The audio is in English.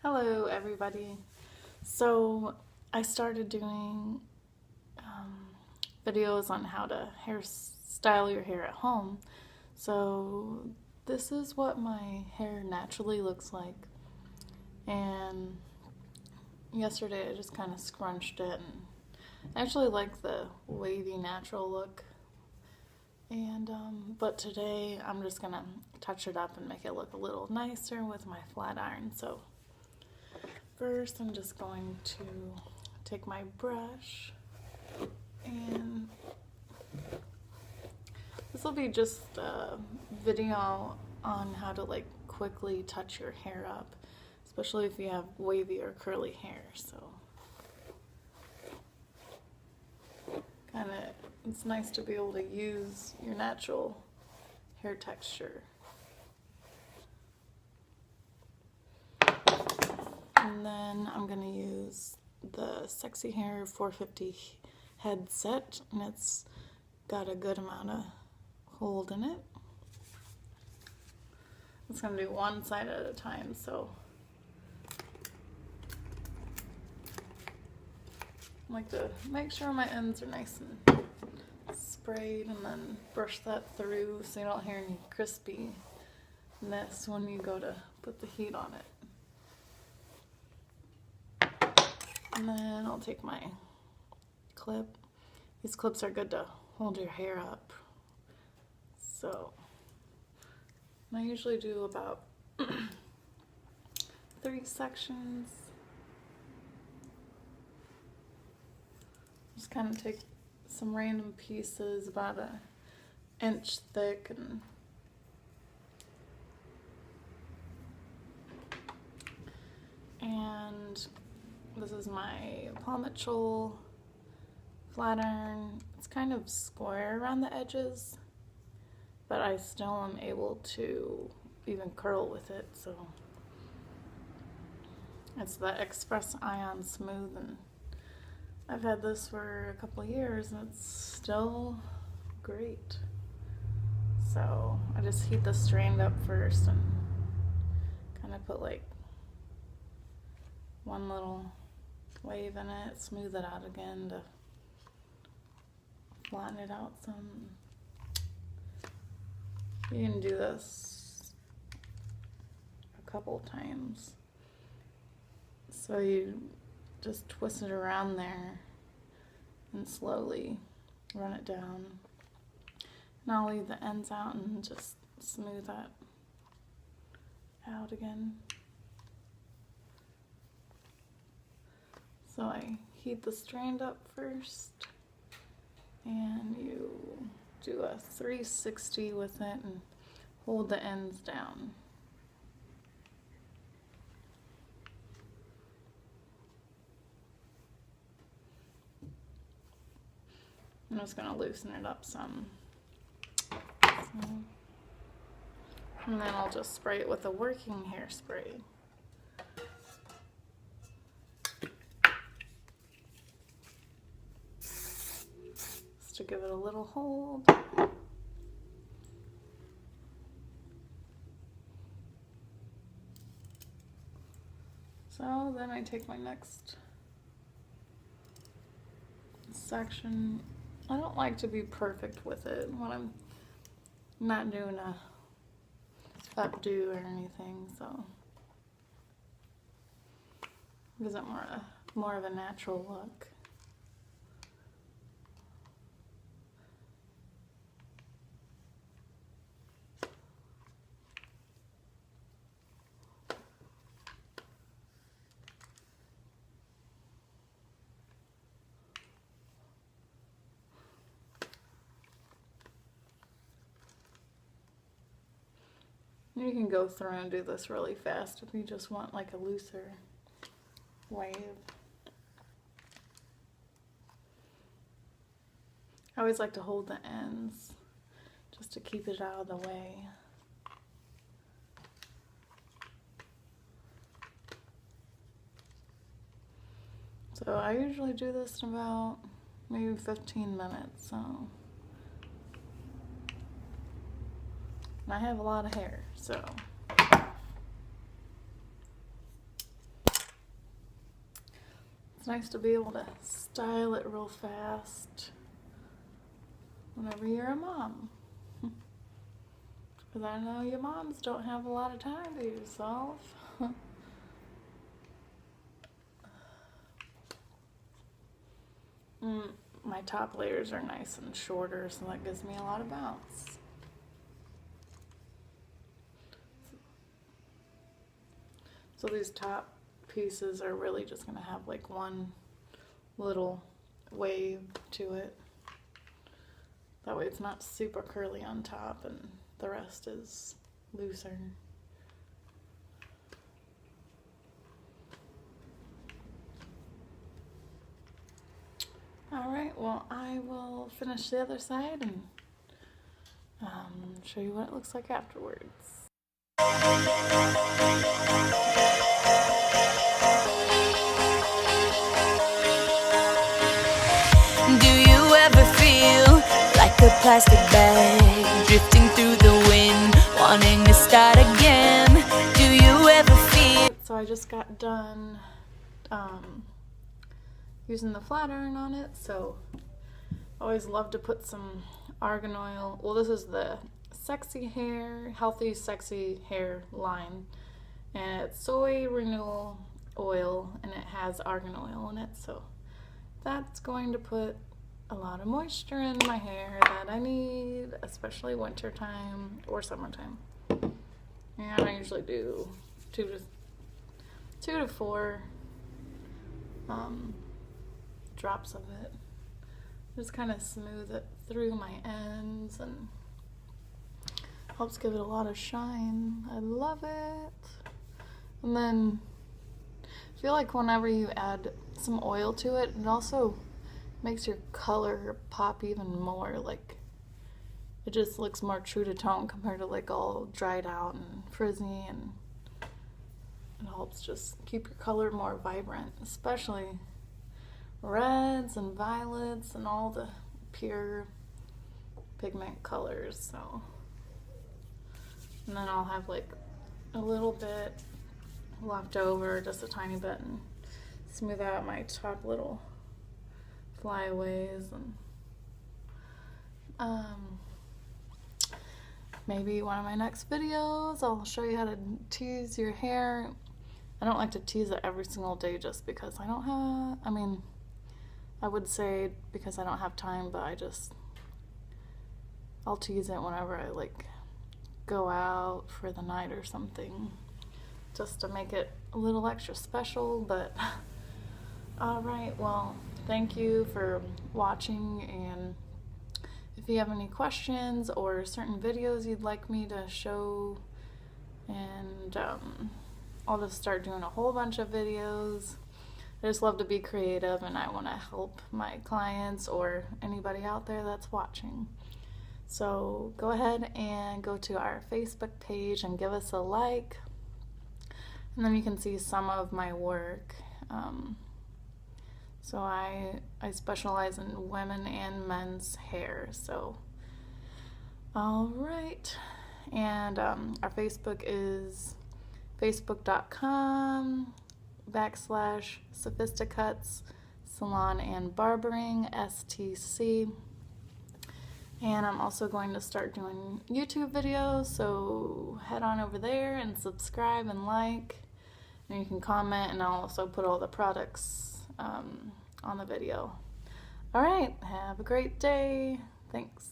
Hello everybody. So I started doing videos on how to hairstyle your hair at home. So this is what my hair naturally looks like. And yesterday I just kind of scrunched it, and I actually like the wavy natural look. And but today I'm just gonna touch it up and make it look a little nicer with my flat iron. So first, I'm just going to take my brush, and this will be just a video on how to like quickly touch your hair up, especially if you have wavy or curly hair. So kind of, it's nice to be able to use your natural hair texture. And then I'm going to use the Sexy Hair 450 headset, and it's got a good amount of hold in it. It's going to do one side at a time, so I like to make sure my ends are nice and sprayed, and then brush that through so you don't hear any crispiness when you go to put the heat on it. And then I'll take my clip. These clips are good to hold your hair up. So I usually do about 3 sections. Just kind of take some random pieces about an inch thick, and this is my Paul Mitchell flat iron. It's kind of square around the edges, but I still am able to even curl with it. So it's the Express Ion Smooth, and I've had this for a couple of years and it's still great. So I just heat the strand up first and kind of put like one little wave in it, smooth it out again to flatten it out some. You can do this a couple times. So you just twist it around there and slowly run it down. And I'll leave the ends out and just smooth that out again. So I heat the strand up first, and you do a 360 with it and hold the ends down. I'm just going to loosen it up some. And then I'll just spray it with a working hairspray. To give it a little hold. So then I take my next section. I don't like to be perfect with it when I'm not doing a updo or anything, so it gives it more of a natural look. You can go through and do this really fast if you just want like a looser wave. I always like to hold the ends just to keep it out of the way. So I usually do this in about maybe 15 minutes. So And I have a lot of hair, so. It's nice to be able to style it real fast whenever you're a mom. Because I know you moms don't have a lot of time to yourself. My top layers are nice and shorter, so that gives me a lot of bounce. So these top pieces are really just going to have like one little wave to it. That way it's not super curly on top and the rest is looser. Alright, well I will finish the other side and show you what it looks like afterwards. Do you ever feel like a plastic bag drifting through the wind, wanting to start again? Do you ever feel... So I just got done using the flatiron on it, so I always love to put some argan oil. Well, this is the Sexy Hair, Healthy Sexy Hair line, and it's soy renewal oil, and it has argan oil in it, so that's going to put a lot of moisture in my hair that I need, especially winter time or summertime. And I usually do two to four drops of it. Just kind of smooth it through my ends and helps give it a lot of shine. I love it. And then I feel like whenever you add some oil to it, it also makes your color pop even more. Like it just looks more true to tone compared to like all dried out and frizzy, and it helps just keep your color more vibrant, especially reds and violets and all the pure pigment colors. So, and then I'll have like a little bit left over, just a tiny bit, and smooth out my top little flyaways. And maybe one of my next videos I'll show you how to tease your hair. I don't like to tease it every single day just because I don't have, I mean, I would say because I don't have time, but I'll tease it whenever I like go out for the night or something, just to make it a little extra special. But alright, well, thank you for watching, and if you have any questions or certain videos you'd like me to show, and I'll just start doing a whole bunch of videos. I just love to be creative, and I want to help my clients or anybody out there that's watching. So go ahead and go to our Facebook page and give us a like, and then you can see some of my work. So I specialize in women and men's hair. So alright, and our Facebook is facebook.com/SophistiCUTs Salon and Barbering, STC. And I'm also going to start doing YouTube videos, so head on over there and subscribe and like, and you can comment, and I'll also put all the products on the video. Alright, have a great day. Thanks.